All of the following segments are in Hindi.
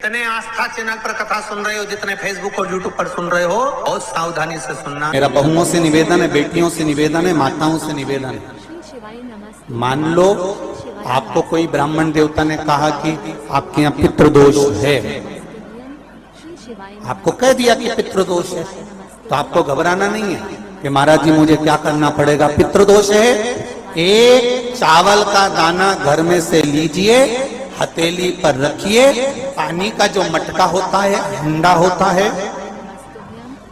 जितने आस्था चैनल पर कथा सुन रहे हो, जितने फेसबुक और यूट्यूब पर सुन रहे हो, बहुत सावधानी से सुनना। मेरा बहुओं से निवेदन है, बेटियों से निवेदन है, माताओं से निवेदन है, मान लो आपको कोई ब्राह्मण देवता ने कहा कि आपके यहाँ पितृदोष है, आपको कह दिया कि पितृदोष है, तो आपको घबराना नहीं है कि महाराज जी मुझे क्या करना पड़ेगा। पितृदोष है, एक चावल का दाना घर में से लीजिए, हथेली पर रखिए, पानी का जो मटका होता है, हंडा होता है,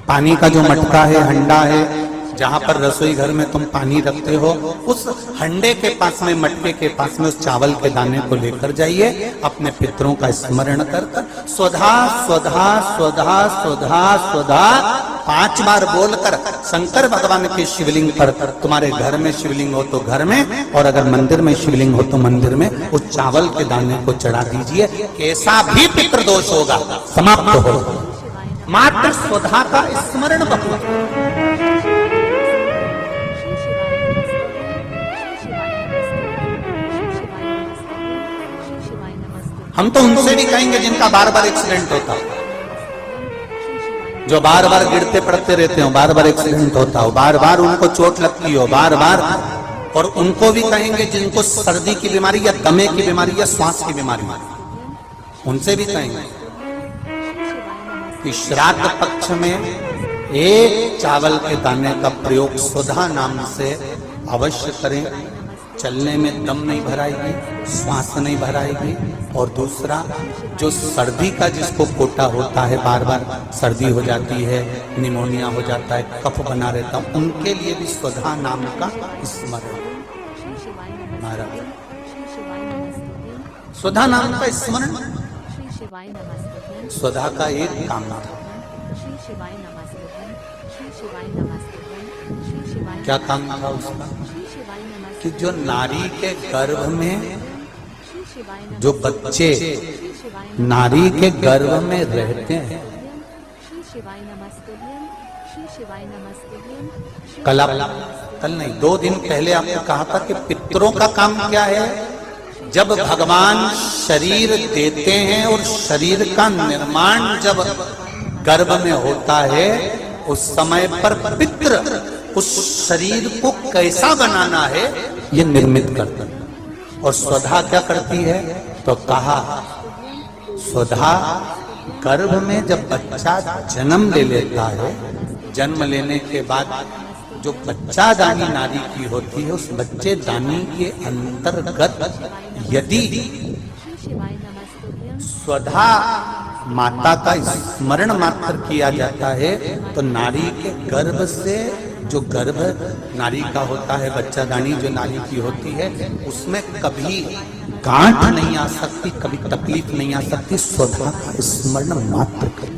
पानी का जो मटका है, हंडा है, जहां पर रसोई घर में तुम पानी रखते हो, उस हंडे के पास में, मटके के पास में उस चावल के दाने को लेकर जाइए, अपने पितरों का स्मरण कर कर स्वधा स्वधा स्वधा स्वधा स्वधा 5 बार बोलकर शंकर भगवान के शिवलिंग पर, तुम्हारे घर में शिवलिंग हो तो घर में, और अगर मंदिर में शिवलिंग हो तो मंदिर में, उस चावल के दाने को चढ़ा दीजिए। कैसा भी पितृदोष होगा समाप्त हो, मात्र स्वधा का स्मरण बहुत। हम तो उनसे भी कहेंगे जिनका बार बार एक्सीडेंट होता हो, जो बार बार गिरते पड़ते रहते हो, बार बार एक्सीडेंट होता हो, बार बार उनको चोट लगती हो, बार बार, और उनको भी कहेंगे जिनको सर्दी की बीमारी या दमे की बीमारी या श्वास की बीमारी, उनसे भी कहेंगे कि श्राद्ध पक्ष में एक चावल के दाने का प्रयोग स्वधा नाम से अवश्य करें। चलने में दम नहीं भराएगी, श्वास नहीं भराएगी, और दूसरा जो सर्दी का जिसको कोटा होता है, बार बार सर्दी हो जाती है, निमोनिया हो जाता है, कफ बना रहता है, उनके लिए भी स्वधा नाम का स्मरण। महाराज स्वधा नाम का स्मरण, स्वधा का एक काम था, क्या काम था उसका, कि जो नारी के गर्भ में, जो बच्चे नारी के गर्भ में रहते हैं, कल नहीं 2 दिन पहले आपने कहा था कि पितरों का काम क्या है। जब भगवान शरीर देते हैं और शरीर का निर्माण जब गर्भ में होता है, उस समय पर पितृ उस शरीर को कैसा बनाना है ये निर्मित करते हैं। और स्वधा क्या करती है, तो कहा स्वधा गर्भ में जब बच्चा जन्म ले लेता है, जन्म लेने के बाद जो बच्चा दानी नारी की होती है, उस बच्चे दानी के अंतर्गत यदि स्वधा माता का स्मरण मात्र किया जाता है, तो नारी के गर्भ से, जो गर्भ नारी का होता है, बच्चा दानी जो नारी की होती है, उसमें कभी गांठ नहीं आ सकती, कभी तकलीफ नहीं आ सकती। स्वधा का स्मरण मात्र कर,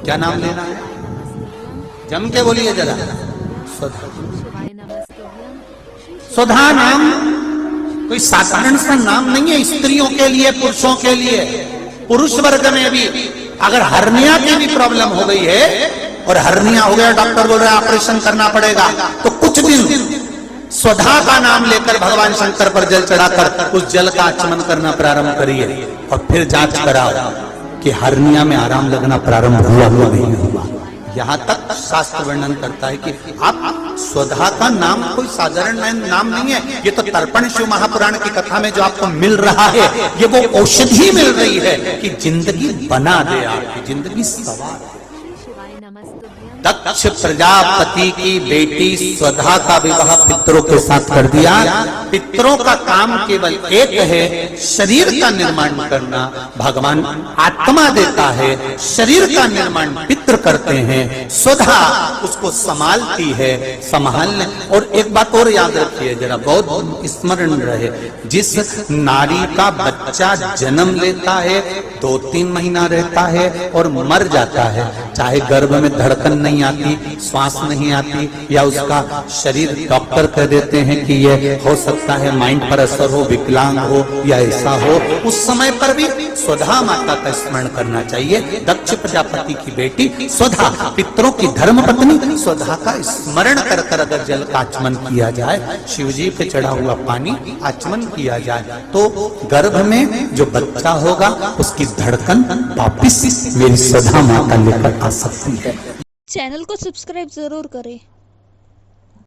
क्या नाम लेना है, जम के बोलिए जरा, स्वधा। स्वधा नाम कोई साधारण सा नाम नहीं है, स्त्रियों के लिए, पुरुषों के लिए। पुरुष वर्ग में भी अगर हर्निया की भी प्रॉब्लम हो गई है, और हर्निया हो गया, डॉक्टर बोल रहा है ऑपरेशन करना पड़ेगा, तो कुछ दिन स्वधा का नाम लेकर भगवान शंकर पर जल चढ़ाकर उस जल का आचमन करना प्रारंभ करिए, और फिर जांच कराओ कि हर्निया में आराम लगना प्रारंभ हुआ नहीं हुआ। यहाँ तक शास्त्र वर्णन करता है कि आप स्वधा का नाम कोई साधारण नाम नहीं है, ये तो तर्पण शिव महापुराण की कथा में जो आपको मिल रहा है, ये वो औषधि मिल रही है कि जिंदगी बना दे, आपकी जिंदगी सवार। दक्ष प्रजापति की बेटी स्वधा का विवाह पितरों के साथ कर दिया। पितरों का काम केवल एक है, शरीर का निर्माण करना। भगवान आत्मा देता है, शरीर का निर्माण पितृ करते हैं, स्वधा उसको संभालती है, संभालने। और एक बात और याद रखिए जरा, बहुत स्मरण रहे, जिस नारी का बच्चा जन्म लेता है, 2-3 महीना रहता है और मर जाता है, चाहे गर्भ में धड़कन नहीं नहीं आती, श्वास नहीं आती, या उसका शरीर डॉक्टर कह देते हैं कि ये हो सकता है माइंड पर असर हो, विकलांग हो या ऐसा हो, उस समय पर भी स्वधा माता का स्मरण करना चाहिए। दक्ष प्रजापति की बेटी स्वधा, पितरों की धर्म पत्नी स्वधा का स्मरण कर कर अगर जल का आचमन किया जाए, शिव जी पे चढ़ा हुआ पानी आचमन किया जाए, तो गर्भ में जो बच्चा होगा उसकी धड़कन वापिस मेरी स्वधा माता लेकर आ सकती है। चैनल को सब्सक्राइब जरूर करें।